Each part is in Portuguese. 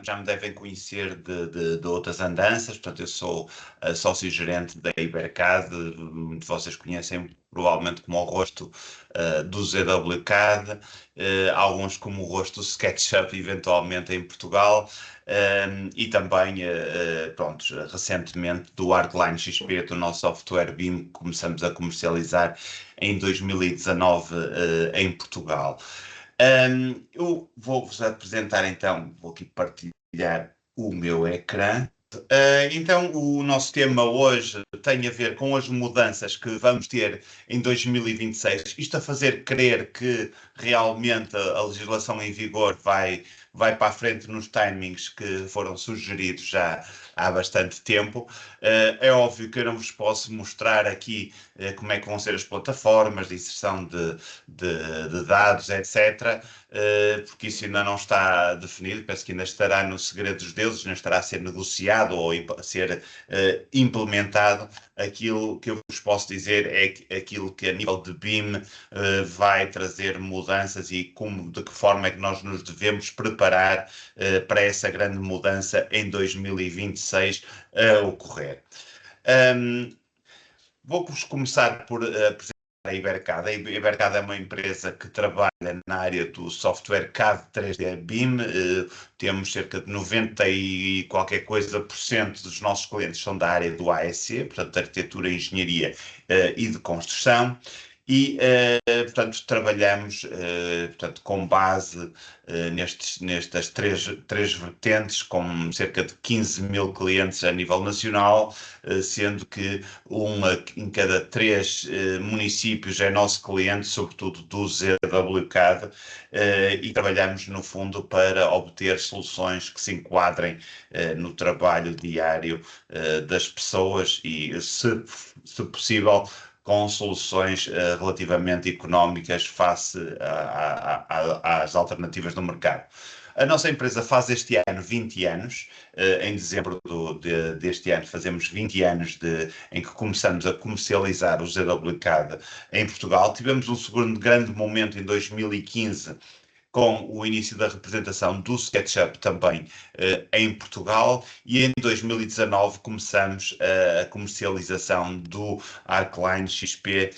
já me devem conhecer de outras andanças, portanto eu sou sócio-gerente da Ibercad, muitos de vocês conhecem provavelmente como o rosto do ZWCAD, alguns como o rosto do SketchUp eventualmente em Portugal, e também, pronto, recentemente do Artline XP, do nosso software BIM, que começamos a comercializar em 2019 em Portugal. Eu vou-vos apresentar então, vou aqui partilhar o meu ecrã. Então, o nosso tema hoje tem a ver com as mudanças que vamos ter em 2026. Isto a fazer crer que realmente a legislação em vigor vai para a frente nos timings que foram sugeridos já há bastante tempo. É óbvio que eu não vos posso mostrar aqui como é que vão ser as plataformas de inserção de dados, etc., porque isso ainda não está definido, penso que ainda estará no segredo dos deuses, ainda estará a ser negociado ou a ser implementado. Aquilo que eu vos posso dizer é que aquilo que a nível de BIM vai trazer mudanças e de que forma é que nós nos devemos preparar para essa grande mudança em 2026 a ocorrer. Vou-vos começar por apresentar a Ibercad. A Ibercad é uma empresa que trabalha na área do software CAD 3D BIM. Temos cerca de 90 e qualquer coisa por cento dos nossos clientes são da área do AEC, portanto, de arquitetura, engenharia e de construção. E, portanto, trabalhamos portanto, com base nestas três vertentes, com cerca de 15 mil clientes a nível nacional, sendo que em cada 3 municípios é nosso cliente, sobretudo do ZWCAD, e trabalhamos, no fundo, para obter soluções que se enquadrem no trabalho diário das pessoas e, se possível, com soluções relativamente económicas face às alternativas do mercado. A nossa empresa faz este ano 20 anos, em dezembro deste ano fazemos 20 anos em que começamos a comercializar o ZWCAD em Portugal. Tivemos um segundo grande momento em 2015, com o início da representação do SketchUp também em Portugal, e em 2019 começamos a comercialização do Artline XP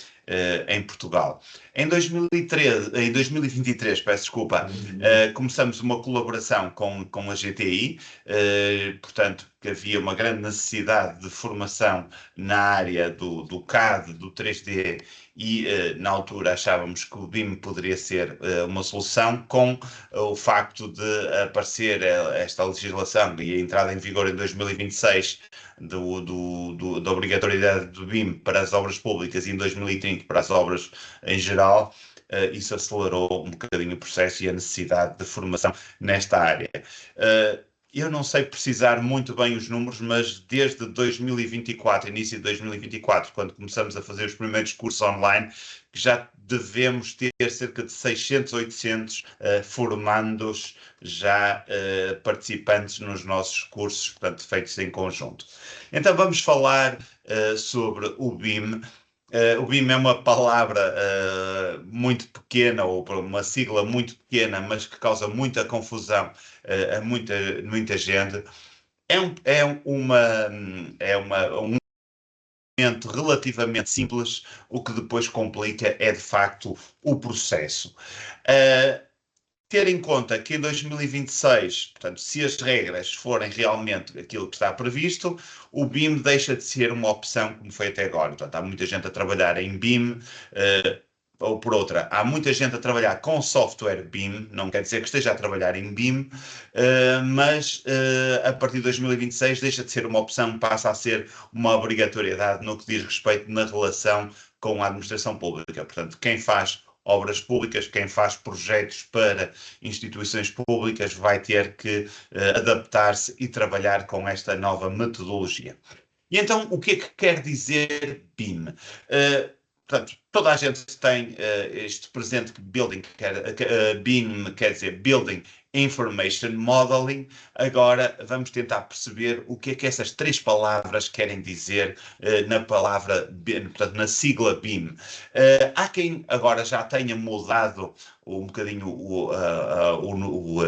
em Portugal. Em 2023, peço desculpa, começamos uma colaboração com a GTI, portanto, que havia uma grande necessidade de formação na área do CAD, do 3D, e na altura achávamos que o BIM poderia ser uma solução. Com o facto de aparecer esta legislação e a entrada em vigor em 2026 da obrigatoriedade do BIM para as obras públicas e em 2030 para as obras em geral, isso acelerou um bocadinho o processo e a necessidade de formação nesta área. Eu não sei precisar muito bem os números, mas desde 2024, início de 2024, quando começamos a fazer os primeiros cursos online, que já devemos ter cerca de 600, 800 formandos já participantes nos nossos cursos, portanto, feitos em conjunto. Então vamos falar sobre o BIM. O BIM é uma palavra muito pequena, ou uma sigla muito pequena, mas que causa muita confusão a muita gente. Um momento relativamente simples, o que depois complica é de facto o processo. Ter em conta que em 2026, portanto, se as regras forem realmente aquilo que está previsto, o BIM deixa de ser uma opção como foi até agora. Portanto, há muita gente a trabalhar em BIM, ou por outra, há muita gente a trabalhar com software BIM, não quer dizer que esteja a trabalhar em BIM, mas a partir de 2026 deixa de ser uma opção, passa a ser uma obrigatoriedade no que diz respeito na relação com a administração pública. Portanto, quem faz obras públicas, quem faz projetos para instituições públicas vai ter que adaptar-se e trabalhar com esta nova metodologia. E então, o que é que quer dizer BIM? portanto, toda a gente tem este presente que building, BIM quer dizer Building Information Modeling. Agora vamos tentar perceber o que é que essas três palavras querem dizer na palavra BIM, portanto, na sigla BIM. Há quem agora já tenha mudado um bocadinho o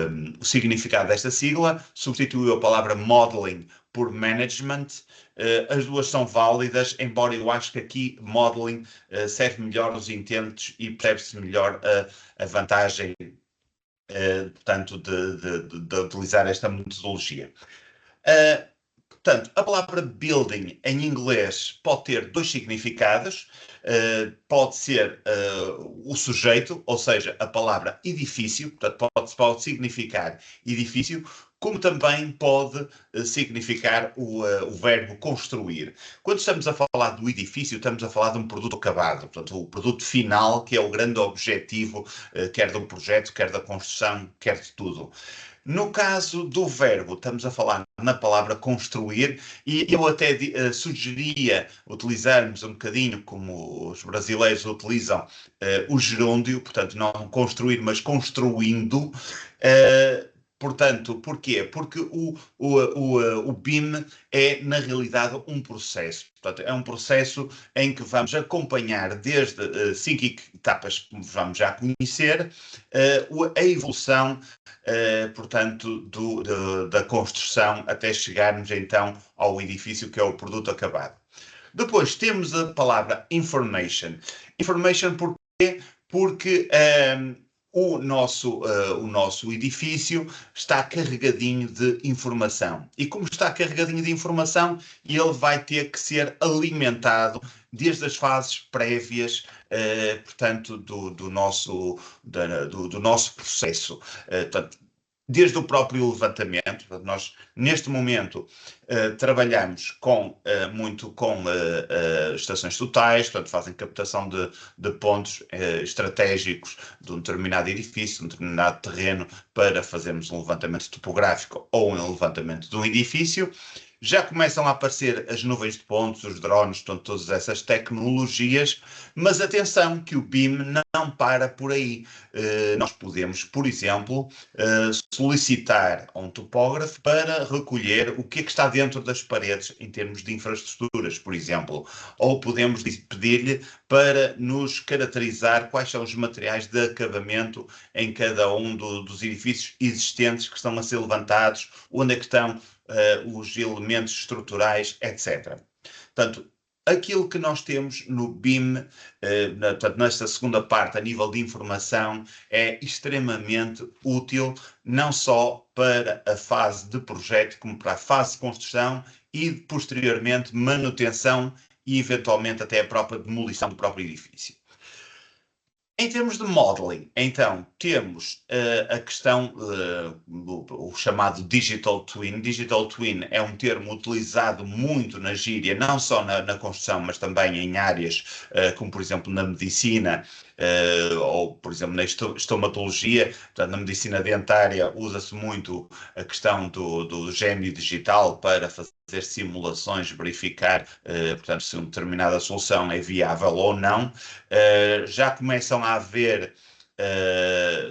significado desta sigla, substituiu a palavra modeling por management. As duas são válidas, embora eu acho que aqui modeling serve melhor os intentos e percebe-se melhor a vantagem, portanto, de utilizar esta metodologia. Portanto, a palavra building em inglês pode ter dois significados. Pode ser o sujeito, ou seja, a palavra edifício, portanto, pode significar edifício, como também pode significar o verbo construir. Quando estamos a falar do edifício, estamos a falar de um produto acabado, portanto, o produto final, que é o grande objetivo, quer de um projeto, quer da construção, quer de tudo. No caso do verbo, estamos a falar na palavra construir, e eu até sugeria utilizarmos um bocadinho como os brasileiros utilizam o gerúndio, portanto, não construir, mas construindo. Portanto, porquê? Porque o BIM é, na realidade, um processo. Portanto, é um processo em que vamos acompanhar desde 5 etapas que vamos já conhecer, a evolução, portanto, da construção até chegarmos, então, ao edifício, que é o produto acabado. Depois temos a palavra information. Information porquê? Porque o nosso edifício está carregadinho de informação. E como está carregadinho de informação, ele vai ter que ser alimentado desde as fases prévias, portanto, do nosso processo. Portanto, desde o próprio levantamento. Nós, neste momento, trabalhamos muito com estações totais, portanto, fazem captação de pontos estratégicos de um determinado edifício, de um determinado terreno, para fazermos um levantamento topográfico ou um levantamento de um edifício. Já começam a aparecer as nuvens de pontos, os drones, todas essas tecnologias, mas atenção que o BIM não para por aí. Nós podemos, por exemplo, solicitar a um topógrafo para recolher o que é que está dentro das paredes em termos de infraestruturas, por exemplo, ou podemos pedir-lhe para nos caracterizar quais são os materiais de acabamento em cada um dos edifícios existentes que estão a ser levantados, onde é que estão os elementos estruturais, etc. Portanto, aquilo que nós temos no BIM, portanto, nesta segunda parte, a nível de informação, é extremamente útil, não só para a fase de projeto, como para a fase de construção e, posteriormente, manutenção e, eventualmente, até a própria demolição do próprio edifício. Em termos de modeling, então, temos a questão, o chamado Digital Twin. Digital Twin é um termo utilizado muito na gíria, não só na construção, mas também em áreas como, por exemplo, na medicina, ou, por exemplo, na estomatologia. Portanto, na medicina dentária usa-se muito a questão do gêmeo digital para fazer simulações, verificar, portanto, se uma determinada solução é viável ou não. Já começam a haver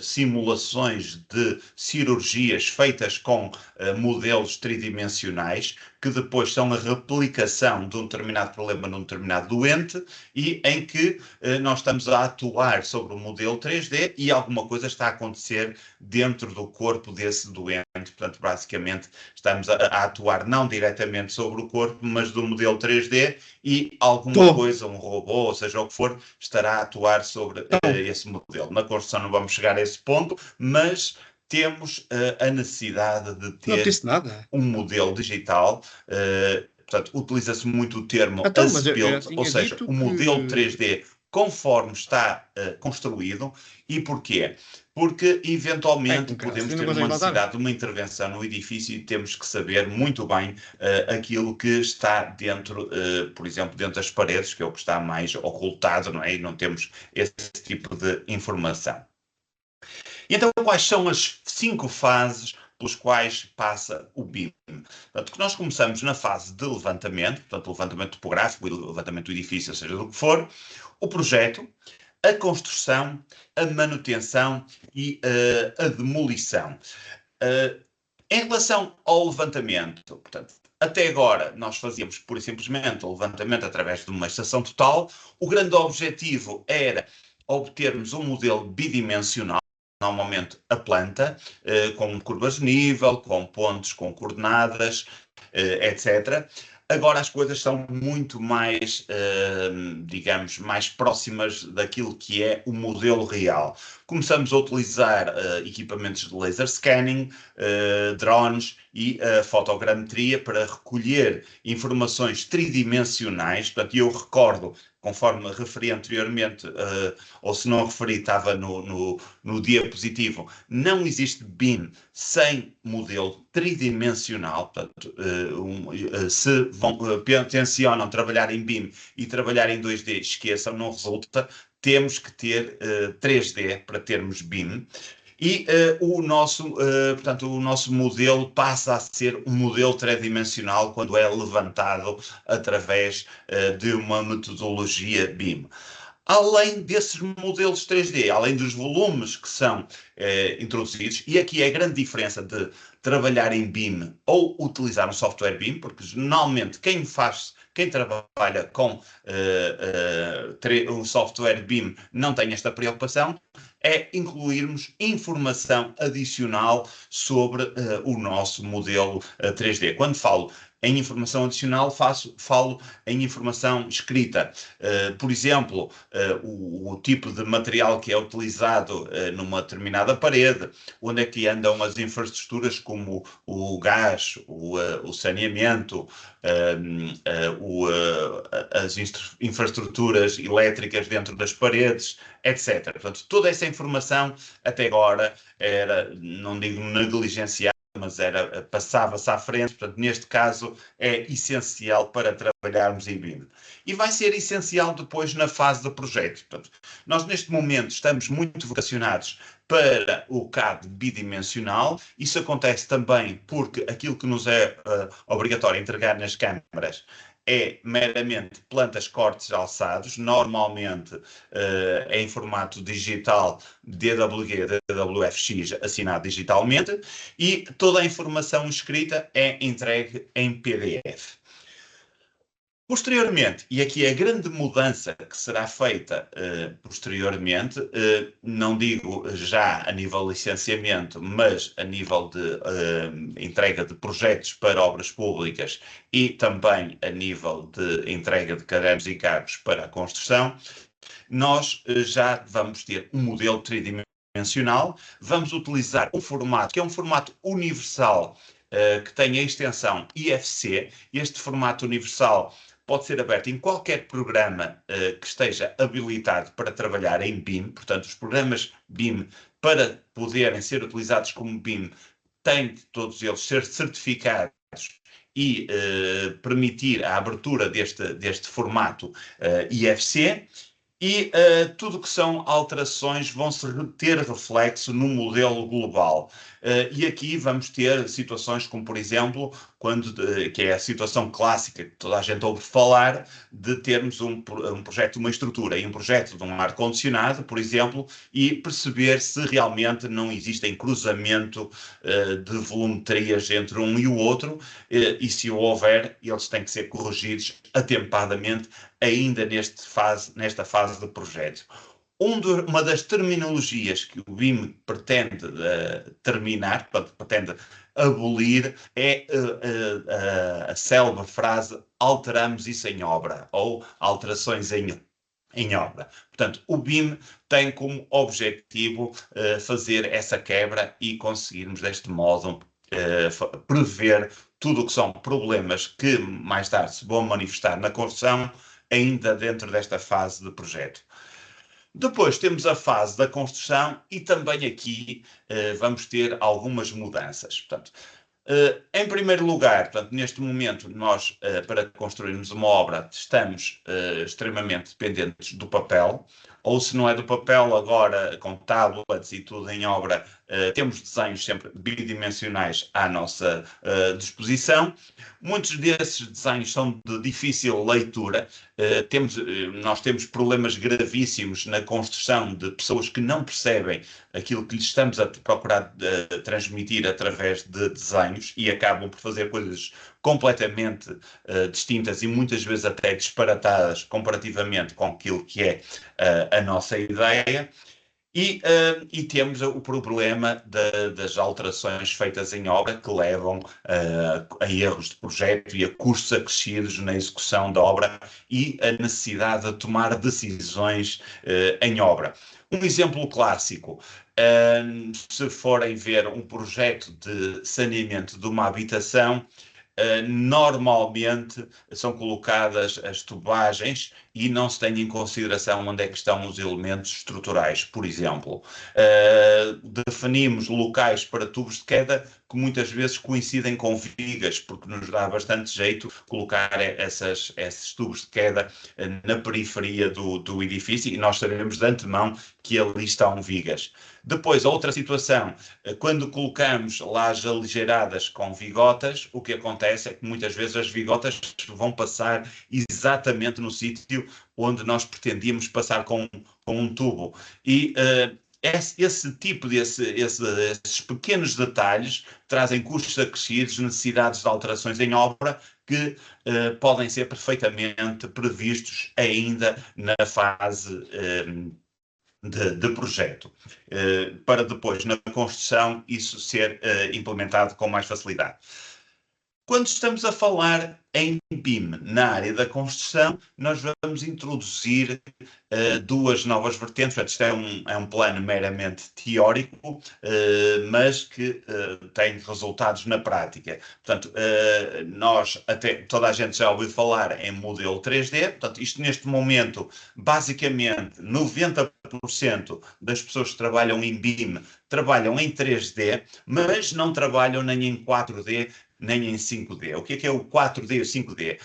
simulações de cirurgias feitas com modelos tridimensionais, que depois são a replicação de um determinado problema num determinado doente, e em que nós estamos a atuar sobre o modelo 3D e alguma coisa está a acontecer dentro do corpo desse doente. Portanto, basicamente, estamos a atuar não diretamente sobre o corpo, mas do modelo 3D, e alguma coisa, um robô, ou seja o que for, estará a atuar sobre esse modelo. Na construção não vamos chegar a esse ponto, mas temos a necessidade de ter um modelo digital. Portanto, utiliza-se muito o termo as-built, ou seja, o modelo 3D conforme está construído. E porquê? Porque, eventualmente, podemos ter uma necessidade de uma intervenção no edifício e temos que saber muito bem aquilo que está dentro, por exemplo, dentro das paredes, que é o que está mais ocultado, não é? E não temos esse tipo de informação. E então, quais são as 5 fases pelos quais passa o BIM. Portanto, que nós começamos na fase de levantamento, portanto, levantamento topográfico, levantamento do edifício, seja do que for, o projeto, a construção, a manutenção e a demolição. Em relação ao levantamento, portanto, até agora nós fazíamos pura e simplesmente o levantamento através de uma estação total. O grande objetivo era obtermos um modelo bidimensional, normalmente a planta, com curvas de nível, com pontos, com coordenadas, etc. Agora as coisas são muito mais, digamos, mais próximas daquilo que é o modelo real. Começamos a utilizar equipamentos de laser scanning, drones e fotogrametria para recolher informações tridimensionais. Portanto, eu recordo, conforme referi anteriormente, ou se não referi, estava no diapositivo, não existe BIM sem modelo tridimensional. Portanto, se tencionam trabalhar em BIM e trabalhar em 2D, esqueçam, não resulta. Temos que ter 3D para termos BIM. E portanto, o nosso modelo passa a ser um modelo tridimensional quando é levantado através de uma metodologia BIM. Além desses modelos 3D, além dos volumes que são introduzidos, e aqui é a grande diferença de trabalhar em BIM ou utilizar um software BIM, porque normalmente quem trabalha com um software BIM não tem esta preocupação, é incluirmos informação adicional sobre o nosso modelo 3D. Quando falo em informação adicional, falo em informação escrita. Por exemplo, o tipo de material que é utilizado numa determinada parede, onde é que andam as infraestruturas como o gás, o saneamento, as infraestruturas elétricas dentro das paredes, etc. Portanto, toda essa informação até agora era, não digo negligenciada, mas passava-se à frente. Portanto, neste caso é essencial para trabalharmos em BIM. E vai ser essencial depois na fase do projeto. Portanto, nós neste momento estamos muito vocacionados para o CAD bidimensional. Isso acontece também porque aquilo que nos é obrigatório entregar nas câmaras é meramente plantas, cortes, alçados, normalmente em formato digital DWG, DWFX, assinado digitalmente, e toda a informação escrita é entregue em PDF. Posteriormente, e aqui é a grande mudança que será feita posteriormente, não digo já a nível de licenciamento, mas a nível de entrega de projetos para obras públicas e também a nível de entrega de cadernos e encargos para a construção, nós já vamos ter um modelo tridimensional, vamos utilizar um formato que é um formato universal, que tem a extensão IFC. Este formato universal pode ser aberto em qualquer programa que esteja habilitado para trabalhar em BIM. Portanto, os programas BIM, para poderem ser utilizados como BIM, têm de todos eles ser certificados e permitir a abertura deste formato IFC. E tudo que são alterações vão ter reflexo no modelo global. E aqui vamos ter situações como, por exemplo, que é a situação clássica que toda a gente ouve falar, de termos um projeto de uma estrutura e um projeto de um ar-condicionado, por exemplo, e perceber se realmente não existem cruzamento de volumetrias entre um e o outro, e se o houver, eles têm que ser corrigidos atempadamente ainda nesta fase de projeto. Uma das terminologias que o BIM pretende terminar, pretende abolir, é a célebre frase alteramos isso em obra, ou alterações em obra. Portanto, o BIM tem como objetivo fazer essa quebra e conseguirmos deste modo prever tudo o que são problemas que mais tarde se vão manifestar na construção, ainda dentro desta fase de projeto. Depois temos a fase da construção e também aqui vamos ter algumas mudanças. Portanto, Em primeiro lugar, portanto, neste momento, nós, para construirmos uma obra, estamos extremamente dependentes do papel, ou se não é do papel, agora com tablets e tudo em obra, temos desenhos sempre bidimensionais à nossa disposição. Muitos desses desenhos são de difícil leitura. Nós temos problemas gravíssimos na construção de pessoas que não percebem aquilo que lhes estamos a procurar transmitir através de desenhos e acabam por fazer coisas completamente distintas e muitas vezes até disparatadas comparativamente com aquilo que é a nossa ideia. E temos o problema das alterações feitas em obra que levam a erros de projeto e a custos acrescidos na execução da obra e a necessidade de tomar decisões em obra. Um exemplo clássico, se forem ver um projeto de saneamento de uma habitação, normalmente são colocadas as tubagens e não se tem em consideração onde é que estão os elementos estruturais. Por exemplo, definimos locais para tubos de queda que muitas vezes coincidem com vigas, porque nos dá bastante jeito colocar esses tubos de queda na periferia do edifício e nós sabemos de antemão que ali estão vigas. Depois, a outra situação, quando colocamos lajes aligeradas com vigotas, o que acontece é que muitas vezes as vigotas vão passar exatamente no sítio onde nós pretendíamos passar com um tubo. E esse tipo esses pequenos detalhes trazem custos acrescidos, necessidades de alterações em obra que podem ser perfeitamente previstos ainda na fase de projeto, para depois, na construção, isso ser implementado com mais facilidade. Quando estamos a falar em BIM na área da construção, nós vamos introduzir duas novas vertentes. Portanto, isto é um plano meramente teórico, mas que tem resultados na prática. Portanto, toda a gente já ouviu falar em modelo 3D. Portanto, isto neste momento, basicamente, 90% das pessoas que trabalham em BIM trabalham em 3D, mas não trabalham nem em 4D, nem em 5D. O que é o 4D e o 5D?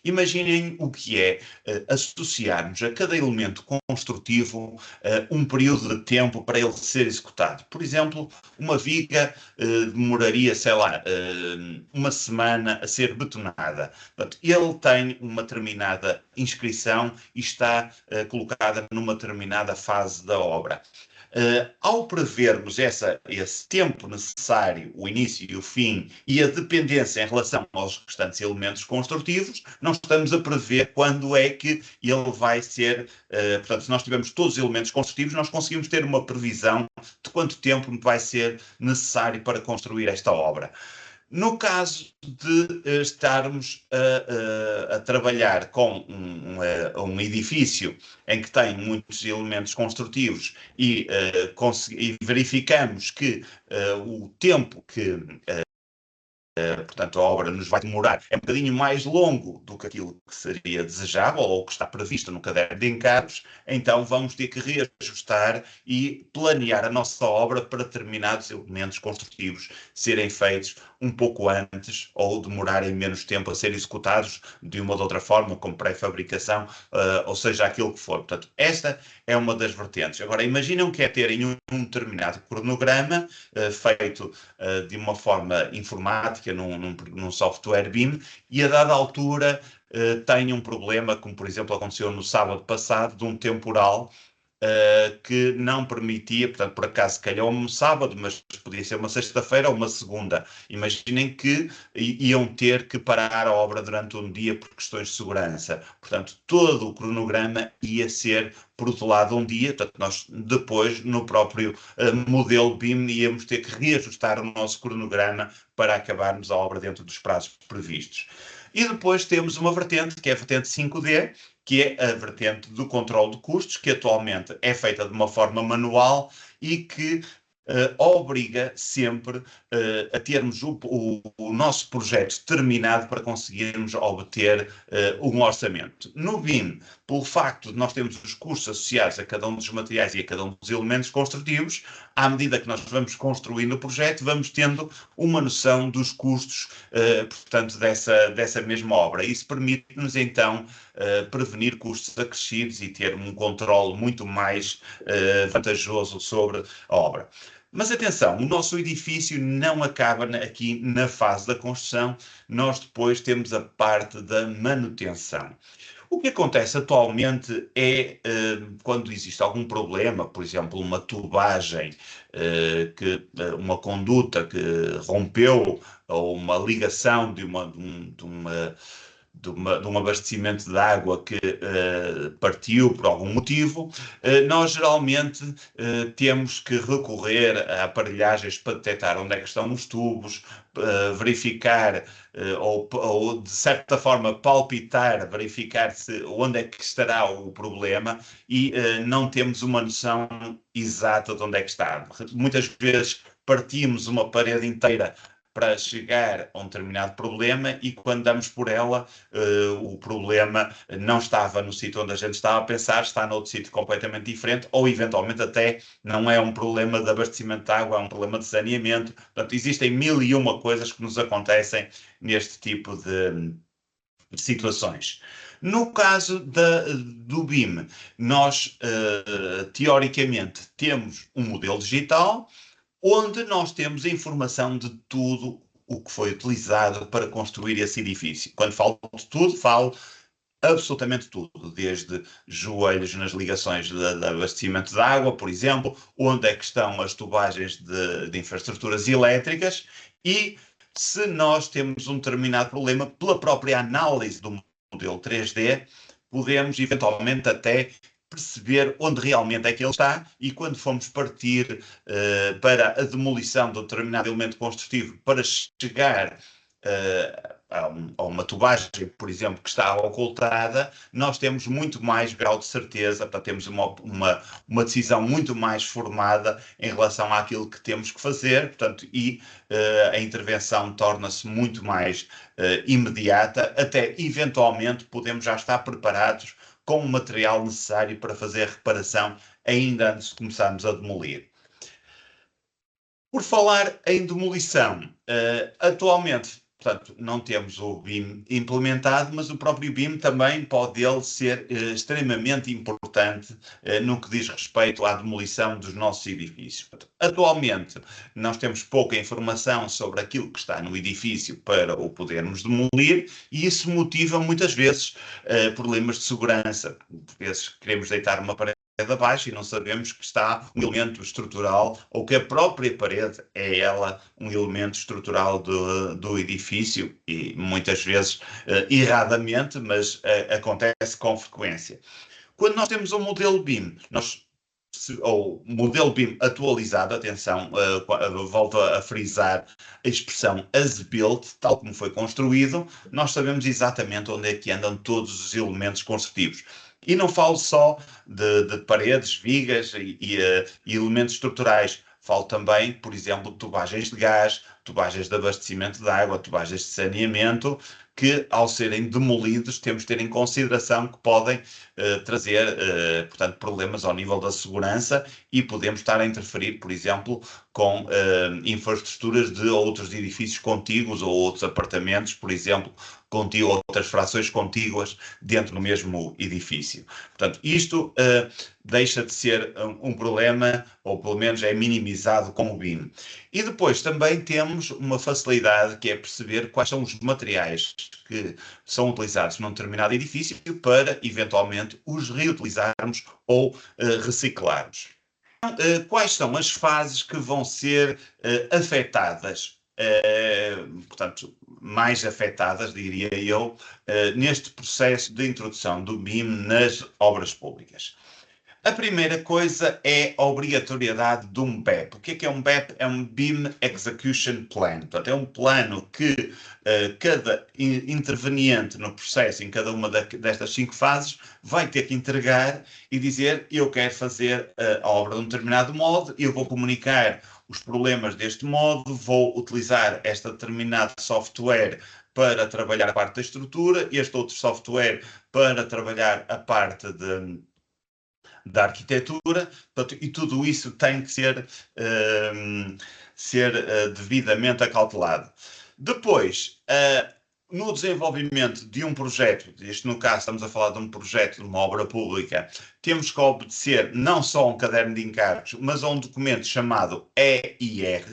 Imaginem o que é associarmos a cada elemento construtivo um período de tempo para ele ser executado. Por exemplo, uma viga demoraria, sei lá, uma semana a ser betonada. Portanto, ele tem uma determinada inscrição e está colocada numa determinada fase da obra. Ao prevermos esse tempo necessário, o início e o fim, e a dependência em relação aos restantes elementos construtivos, não estamos a prever quando é que ele vai ser. Portanto, se nós tivermos todos os elementos construtivos, nós conseguimos ter uma previsão de quanto tempo vai ser necessário para construir esta obra. No caso de estarmos a trabalhar com um edifício em que tem muitos elementos construtivos e verificamos que o tempo que portanto, a obra nos vai demorar é um bocadinho mais longo do que aquilo que seria desejável ou que está previsto no caderno de encargos, então vamos ter que reajustar e planear a nossa obra para determinados elementos construtivos serem feitos um pouco antes ou demorarem menos tempo a ser executados de uma ou de outra forma, como pré-fabricação, ou seja, aquilo que for. Portanto, esta é uma das vertentes. Agora, imaginam que é terem um determinado cronograma feito de uma forma informática, num software BIM, e a dada altura tem um problema, como por exemplo aconteceu no sábado passado, de um temporal que não permitia, portanto, por acaso calhou um sábado, mas podia ser uma sexta-feira ou uma segunda. Imaginem que iam ter que parar a obra durante um dia por questões de segurança. Portanto, todo o cronograma ia ser protelado um dia, portanto, nós depois, no próprio modelo BIM, íamos ter que reajustar o nosso cronograma para acabarmos a obra dentro dos prazos previstos. E depois temos uma vertente, que é a vertente 5D, que é a vertente do controle de custos, que atualmente é feita de uma forma manual e que obriga sempre a termos o nosso projeto terminado para conseguirmos obter um orçamento. No BIM, pelo facto de nós termos os custos associados a cada um dos materiais e a cada um dos elementos construtivos, à medida que nós vamos construindo o projeto, vamos tendo uma noção dos custos, portanto, dessa mesma obra. Isso permite-nos, então, prevenir custos acrescidos e ter um controle muito mais vantajoso sobre a obra. Mas atenção, o nosso edifício não acaba aqui na fase da construção, nós depois temos a parte da manutenção. O que acontece atualmente é, quando existe algum problema, por exemplo, uma tubagem, uma conduta que rompeu, ou uma ligação de um abastecimento de água que partiu por algum motivo, nós geralmente temos que recorrer a aparelhagens para detectar onde é que estão os tubos, verificar ou de certa forma palpitar, verificar onde é que estará o problema e não temos uma noção exata de onde é que está. Muitas vezes partimos uma parede inteira para chegar a um determinado problema e quando damos por ela, o problema não estava no sítio onde a gente estava a pensar, está noutro sítio completamente diferente ou eventualmente até não é um problema de abastecimento de água, é um problema de saneamento. Portanto, existem mil e uma coisas que nos acontecem neste tipo de situações. No caso do BIM, nós, teoricamente, temos um modelo digital onde nós temos a informação de tudo o que foi utilizado para construir esse edifício. Quando falo de tudo, falo absolutamente tudo, desde joelhos nas ligações de abastecimento de água, por exemplo, onde é que estão as tubagens de infraestruturas elétricas e se nós temos um determinado problema, pela própria análise do modelo 3D, podemos eventualmente até perceber onde realmente é que ele está e quando formos partir para a demolição de um determinado elemento construtivo para chegar a uma tubagem, por exemplo, que está ocultada, nós temos muito mais grau de certeza, portanto, temos uma decisão muito mais formada em relação àquilo que temos que fazer, portanto, e a intervenção torna-se muito mais imediata, até eventualmente podemos já estar preparados com o material necessário para fazer a reparação ainda antes de começarmos a demolir. Por falar em demolição, atualmente, portanto, não temos o BIM implementado, mas o próprio BIM também pode ele ser extremamente importante no que diz respeito à demolição dos nossos edifícios. Portanto, atualmente, nós temos pouca informação sobre aquilo que está no edifício para o podermos demolir e isso motiva muitas vezes problemas de segurança. Por vezes queremos deitar uma parede abaixo e não sabemos que está um elemento estrutural ou que a própria parede é ela um elemento estrutural do edifício e muitas vezes erradamente, mas acontece com frequência. Quando nós temos um modelo BIM, ou modelo BIM atualizado, atenção, volto a frisar a expressão as built, tal como foi construído, nós sabemos exatamente onde é que andam todos os elementos construtivos. E não falo só de paredes, vigas e elementos estruturais. Falo também, por exemplo, de tubagens de gás, tubagens de abastecimento de água, tubagens de saneamento, que ao serem demolidos temos de ter em consideração que podem trazer, portanto, problemas ao nível da segurança e podemos estar a interferir, por exemplo, com infraestruturas de outros edifícios contíguos ou outros apartamentos, por exemplo, outras frações contíguas dentro do mesmo edifício. Portanto, isto deixa de ser um problema, ou pelo menos é minimizado com o BIM. E depois também temos uma facilidade que é perceber quais são os materiais que são utilizados num determinado edifício para, eventualmente, os reutilizarmos ou reciclarmos. Quais são as fases que vão ser afetadas, portanto, mais afetadas, diria eu, neste processo de introdução do BIM nas obras públicas? A primeira coisa é a obrigatoriedade de um BEP. O que é um BEP? É um Beam Execution Plan. Portanto, é um plano que cada interveniente no processo, em cada uma destas 5 fases, vai ter que entregar e dizer: eu quero fazer a obra de um determinado modo, eu vou comunicar os problemas deste modo, vou utilizar este determinado software para trabalhar a parte da estrutura, este outro software para trabalhar a parte da arquitetura, portanto, e tudo isso tem que ser devidamente acautelado. Depois, no desenvolvimento de um projeto, isto no caso estamos a falar de um projeto, de uma obra pública, temos que obedecer não só a um caderno de encargos, mas a um documento chamado EIR.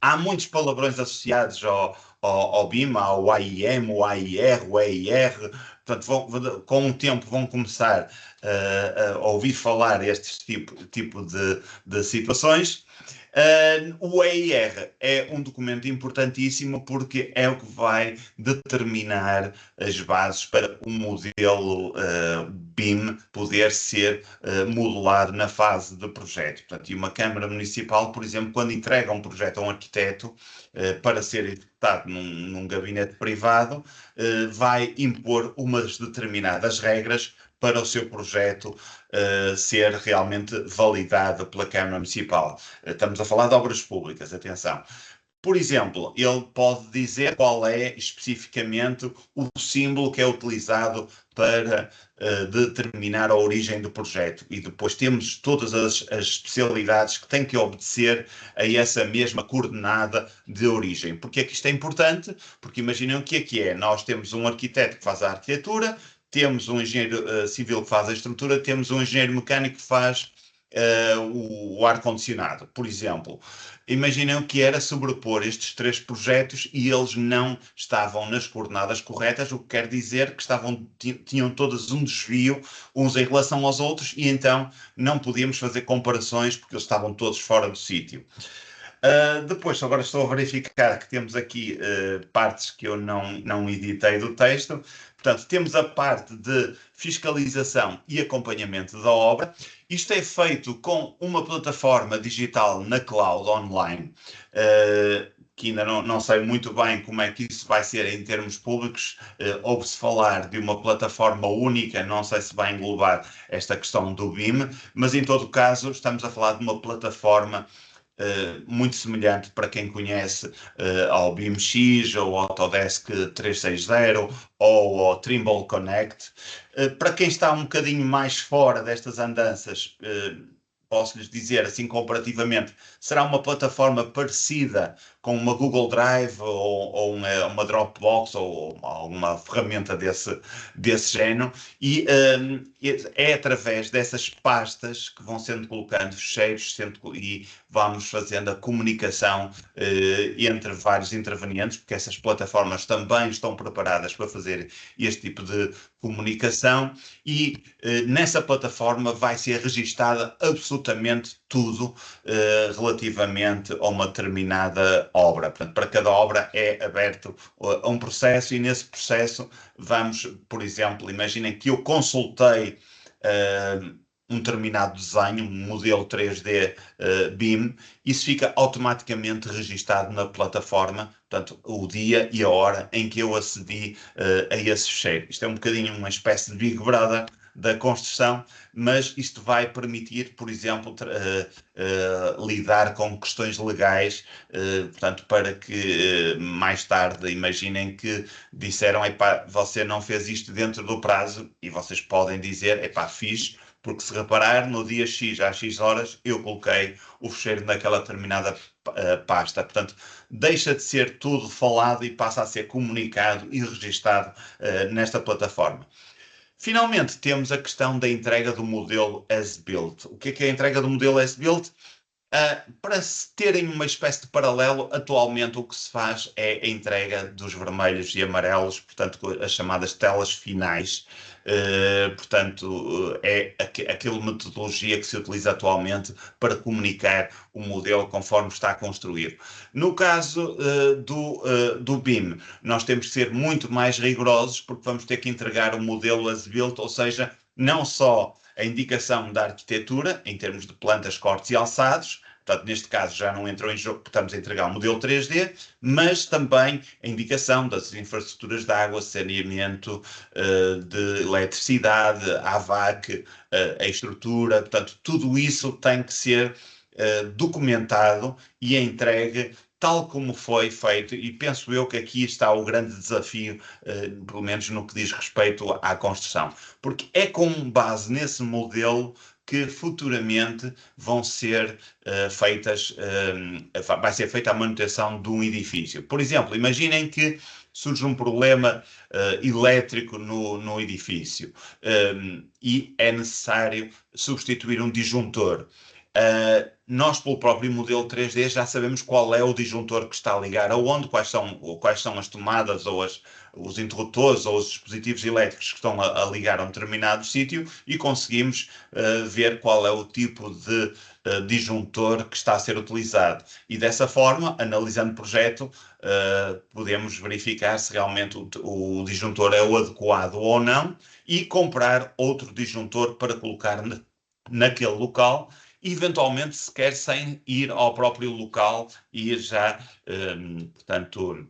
Há muitos palavrões associados ao BIM, ao AIM, o AIR, o EIR, portanto, com o tempo vão começar a ouvir falar este tipo de situações. O EIR é um documento importantíssimo porque é o que vai determinar as bases para o modelo BIM poder ser modelado na fase de projeto. Portanto, e uma Câmara Municipal, por exemplo, quando entrega um projeto a um arquiteto para ser executado num gabinete privado, vai impor umas determinadas regras para o seu projeto ser realmente validado pela Câmara Municipal. Estamos a falar de obras públicas, atenção. Por exemplo, ele pode dizer qual é especificamente o símbolo que é utilizado para determinar a origem do projeto. E depois temos todas as especialidades que têm que obedecer a essa mesma coordenada de origem. Porquê é que isto é importante? Porque imaginem o que é. Nós temos um arquiteto que faz a arquitetura, temos um engenheiro civil que faz a estrutura, temos um engenheiro mecânico que faz o ar-condicionado, por exemplo. Imaginem o que era sobrepor estes 3 projetos e eles não estavam nas coordenadas corretas, o que quer dizer que tinham todos um desvio uns em relação aos outros e então não podíamos fazer comparações porque eles estavam todos fora do sítio. Depois, agora estou a verificar que temos aqui partes que eu não editei do texto. Portanto, temos a parte de fiscalização e acompanhamento da obra. Isto é feito com uma plataforma digital na cloud online, que ainda não sei muito bem como é que isso vai ser em termos públicos. Ouve-se falar de uma plataforma única, não sei se vai englobar esta questão do BIM, mas em todo caso estamos a falar de uma plataforma muito semelhante para quem conhece ao BIMX, ou ao Autodesk 360 ou ao Trimble Connect. Para quem está um bocadinho mais fora destas andanças, posso-lhes dizer, assim comparativamente, será uma plataforma parecida com uma Google Drive ou uma Dropbox ou alguma ferramenta desse género, e é através dessas pastas que vão sendo colocando fecheiros e vamos fazendo a comunicação entre vários intervenientes, porque essas plataformas também estão preparadas para fazer este tipo de comunicação e nessa plataforma vai ser registada absolutamente tudo relativamente a uma determinada obra. Portanto, para cada obra é aberto um processo e nesse processo vamos, por exemplo, imaginem que eu consultei um determinado desenho, um modelo 3D BIM, isso fica automaticamente registado na plataforma, portanto, o dia e a hora em que eu acedi a esse fecheiro. Isto é um bocadinho uma espécie de Big Brother da construção, mas isto vai permitir, por exemplo, lidar com questões legais, portanto, para que mais tarde imaginem que disseram, epá, você não fez isto dentro do prazo, e vocês podem dizer, epá, fiz, porque se reparar, no dia X, às X horas, eu coloquei o fecheiro naquela determinada pasta. Portanto, deixa de ser tudo falado e passa a ser comunicado e registado nesta plataforma. Finalmente, temos a questão da entrega do modelo as-built. O que é a entrega do modelo as-built? Para se terem uma espécie de paralelo, atualmente o que se faz é a entrega dos vermelhos e amarelos, portanto, as chamadas telas finais. Portanto, é aquela metodologia que se utiliza atualmente para comunicar o modelo conforme está construído. No caso do BIM, nós temos que ser muito mais rigorosos porque vamos ter que entregar o modelo as-built, ou seja, não só a indicação da arquitetura, em termos de plantas, cortes e alçados. Portanto, neste caso já não entrou em jogo porque estamos a entregar um modelo 3D, mas também a indicação das infraestruturas de água, saneamento, de eletricidade, AVAC, a estrutura. Portanto, tudo isso tem que ser documentado e entregue tal como foi feito, e penso eu que aqui está o grande desafio, pelo menos no que diz respeito à construção, porque é com base nesse modelo que futuramente vão ser vai ser feita a manutenção de um edifício. Por exemplo, imaginem que surge um problema elétrico no edifício e é necessário substituir um disjuntor. Nós, pelo próprio modelo 3D, já sabemos qual é o disjuntor que está a ligar aonde, quais são as tomadas ou os interruptores ou os dispositivos elétricos que estão a ligar a um determinado sítio e conseguimos ver qual é o tipo de disjuntor que está a ser utilizado. E dessa forma, analisando o projeto, podemos verificar se realmente o disjuntor é o adequado ou não e comprar outro disjuntor para colocar naquele local, eventualmente sequer sem ir ao próprio local e ir já, portanto,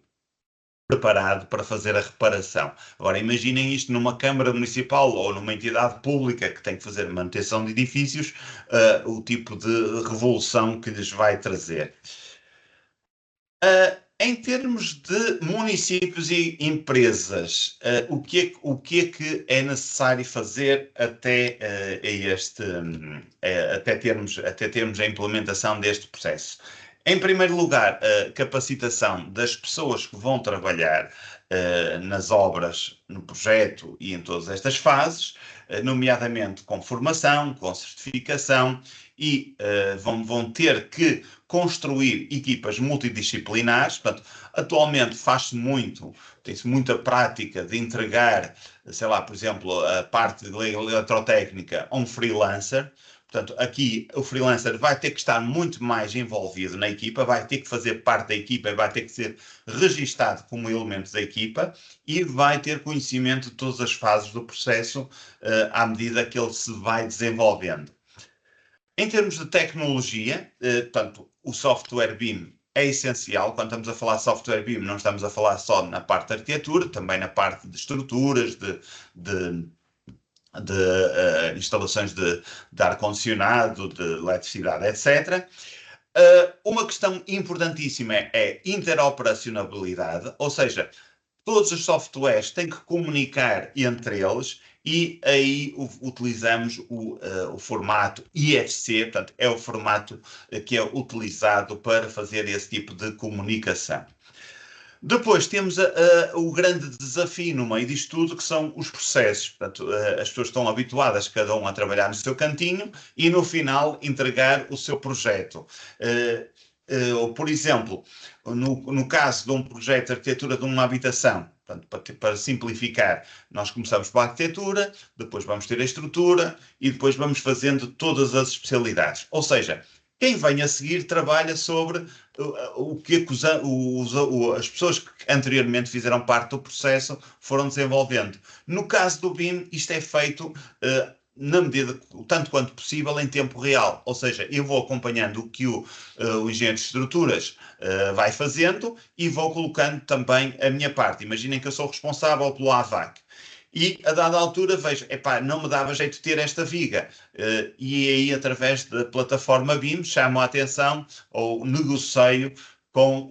preparado para fazer a reparação. Agora, imaginem isto numa Câmara Municipal ou numa entidade pública que tem que fazer manutenção de edifícios, o tipo de revolução que lhes vai trazer. Em termos de municípios e empresas, o que é necessário fazer até termos a implementação deste processo? Em primeiro lugar, a capacitação das pessoas que vão trabalhar nas obras, no projeto e em todas estas fases, nomeadamente com formação, com certificação, e vão ter que construir equipas multidisciplinares. Portanto, atualmente tem-se muita prática de entregar, sei lá, por exemplo, a parte de eletrotécnica a um freelancer. Portanto, aqui o freelancer vai ter que estar muito mais envolvido na equipa, vai ter que fazer parte da equipa, vai ter que ser registado como elemento da equipa e vai ter conhecimento de todas as fases do processo à medida que ele se vai desenvolvendo. Em termos de tecnologia, portanto, o software BIM é essencial. Quando estamos a falar de software BIM, não estamos a falar só na parte de arquitetura, também na parte de estruturas, de instalações de ar-condicionado, de eletricidade, etc. Uma questão importantíssima é interoperacionalidade, ou seja, todos os softwares têm que comunicar entre eles e aí utilizamos o formato IFC, portanto, é o formato que é utilizado para fazer esse tipo de comunicação. Depois temos o grande desafio no meio disto tudo, que são os processos. Portanto, as pessoas estão habituadas, cada um a trabalhar no seu cantinho e no final entregar o seu projeto. Por exemplo, no caso de um projeto de arquitetura de uma habitação, portanto, para simplificar, nós começamos pela arquitetura, depois vamos ter a estrutura e depois vamos fazendo todas as especialidades. Ou seja, quem vem a seguir trabalha sobre o que as pessoas que anteriormente fizeram parte do processo foram desenvolvendo. No caso do BIM, isto é feito na medida, tanto quanto possível, em tempo real. Ou seja, eu vou acompanhando o que o engenheiro de estruturas vai fazendo e vou colocando também a minha parte. Imaginem que eu sou responsável pelo AVAC. E a dada altura vejo, não me dava jeito de ter esta viga. E aí, através da plataforma BIM, chamo a atenção ou negocio com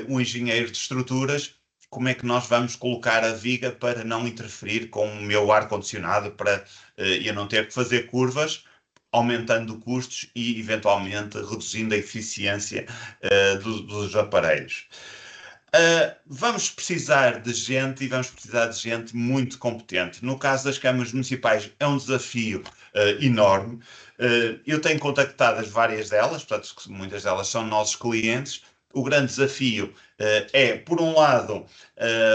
o engenheiro de estruturas como é que nós vamos colocar a viga para não interferir com o meu ar-condicionado, para eu não ter que fazer curvas, aumentando custos e, eventualmente, reduzindo a eficiência dos aparelhos. Vamos precisar de gente e vamos precisar de gente muito competente. No caso das câmaras municipais é um desafio enorme. Eu tenho contactado várias delas, portanto muitas delas são nossos clientes. O grande desafio é, por um lado,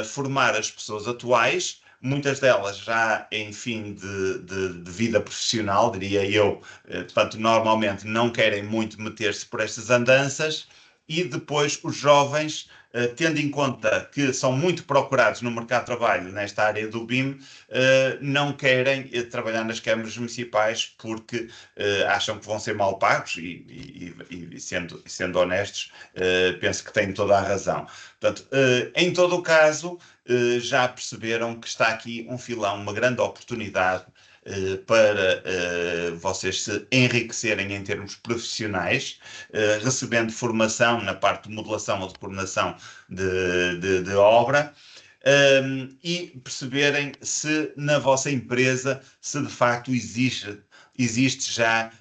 formar as pessoas atuais, muitas delas já em fim de vida profissional, diria eu, portanto normalmente não querem muito meter-se por estas andanças. e depois os jovens, tendo em conta que são muito procurados no mercado de trabalho nesta área do BIM, não querem trabalhar nas câmaras municipais porque acham que vão ser mal pagos e sendo honestos, penso que têm toda a razão. Portanto, em todo o caso, já perceberam que está aqui um filão, uma grande oportunidade para vocês se enriquecerem em termos profissionais, recebendo formação na parte de modelação ou de coordenação de obra, e perceberem se na vossa empresa, se de facto existe já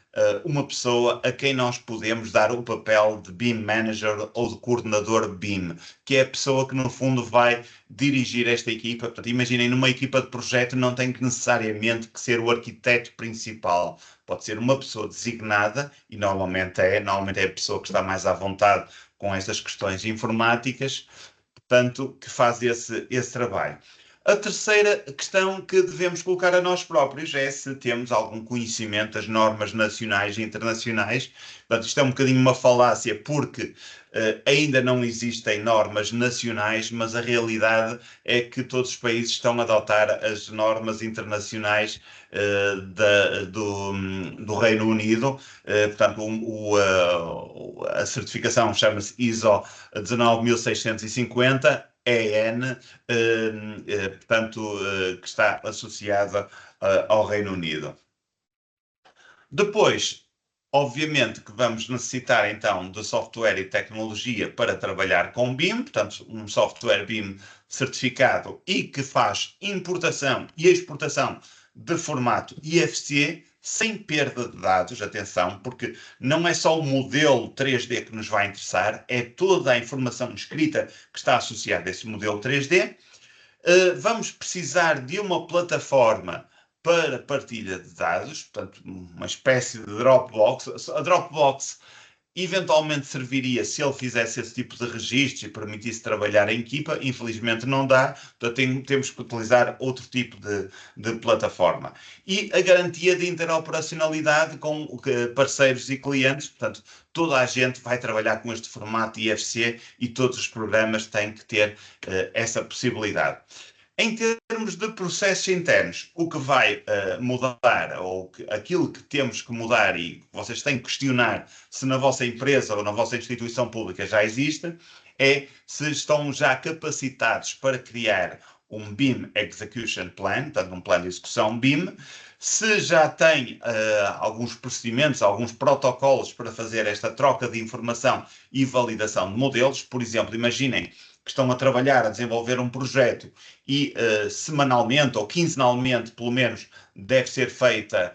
uma pessoa a quem nós podemos dar o papel de BIM Manager ou de coordenador BIM, que é a pessoa que no fundo vai dirigir esta equipa. Portanto, imaginem, numa equipa de projeto não tem que necessariamente que ser o arquiteto principal. Pode ser uma pessoa designada, e normalmente é a pessoa que está mais à vontade com estas questões informáticas, portanto, que faz esse trabalho. A terceira questão que devemos colocar a nós próprios é se temos algum conhecimento das normas nacionais e internacionais. Portanto, isto é um bocadinho uma falácia, porque ainda não existem normas nacionais, mas a realidade é que todos os países estão a adotar as normas internacionais do Reino Unido. Portanto, a certificação chama-se ISO 19650. EN, portanto, que está associada ao Reino Unido. Depois, obviamente que vamos necessitar então de software e tecnologia para trabalhar com BIM, portanto, um software BIM certificado e que faz importação e exportação de formato IFC, sem perda de dados, atenção, porque não é só o modelo 3D que nos vai interessar, é toda a informação escrita que está associada a esse modelo 3D. Vamos precisar de uma plataforma para partilha de dados, portanto, uma espécie de Dropbox. A Dropbox eventualmente serviria se ele fizesse esse tipo de registros e permitisse trabalhar em equipa. Infelizmente não dá, portanto temos que utilizar outro tipo de plataforma. E a garantia de interoperacionalidade com parceiros e clientes, portanto toda a gente vai trabalhar com este formato IFC e todos os programas têm que ter essa possibilidade. Em termos de processos internos, o que vai mudar, ou aquilo que temos que mudar e que vocês têm que questionar se na vossa empresa ou na vossa instituição pública já existe, é se estão já capacitados para criar um BIM Execution Plan, portanto um plano de execução BIM, se já têm alguns procedimentos, alguns protocolos para fazer esta troca de informação e validação de modelos. Por exemplo, imaginem que estão a trabalhar, a desenvolver um projeto e semanalmente ou quinzenalmente, pelo menos, deve ser feita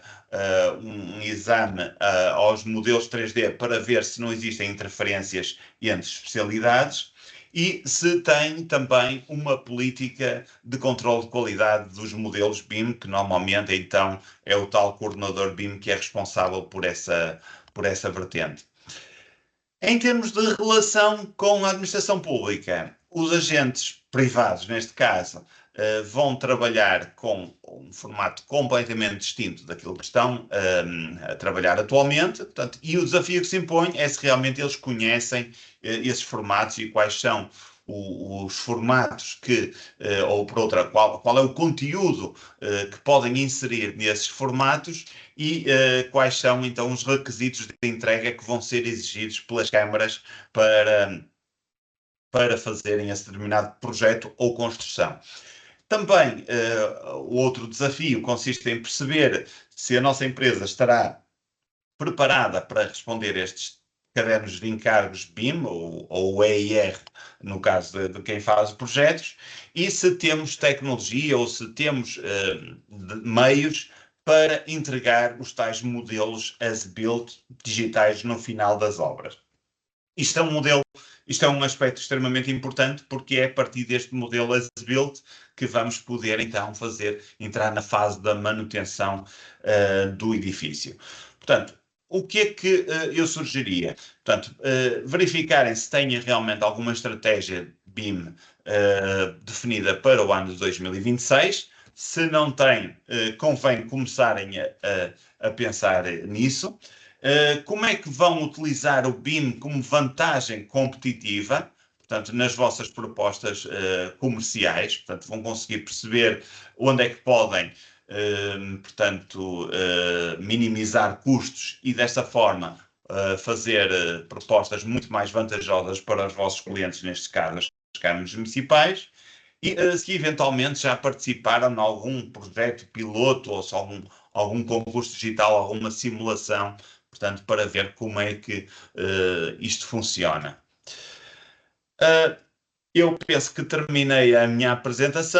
um exame aos modelos 3D para ver se não existem interferências entre especialidades e se tem também uma política de controle de qualidade dos modelos BIM, que normalmente então é o tal coordenador BIM que é responsável por essa vertente. Em termos de relação com a administração pública, os agentes privados, neste caso, vão trabalhar com um formato completamente distinto daquilo que estão a trabalhar atualmente, portanto, e o desafio que se impõe é se realmente eles conhecem esses formatos e quais são os formatos que, ou por outra, qual é o conteúdo que podem inserir nesses formatos e quais são então os requisitos de entrega que vão ser exigidos pelas câmaras para fazerem esse determinado projeto ou construção. Também o outro desafio consiste em perceber se a nossa empresa estará preparada para responder a estes cadernos de encargos BIM ou EIR, no caso de quem faz projetos, e se temos tecnologia ou se temos meios para entregar os tais modelos as-built digitais no final das obras. Isto é um aspecto extremamente importante porque é a partir deste modelo as-built que vamos poder então entrar na fase da manutenção do edifício. Portanto, o que é que eu sugeriria? Portanto, verificarem se têm realmente alguma estratégia BIM definida para o ano de 2026. Se não têm, convém começarem a pensar nisso. Como é que vão utilizar o BIM como vantagem competitiva? Portanto, nas vossas propostas comerciais, portanto, vão conseguir perceber onde é que podem, portanto, minimizar custos e desta forma fazer propostas muito mais vantajosas para os vossos clientes, neste caso as câmaras municipais, e se eventualmente já participaram em algum projeto piloto ou se algum concurso digital, alguma simulação, portanto, para ver como é que isto funciona. Eu penso que terminei a minha apresentação.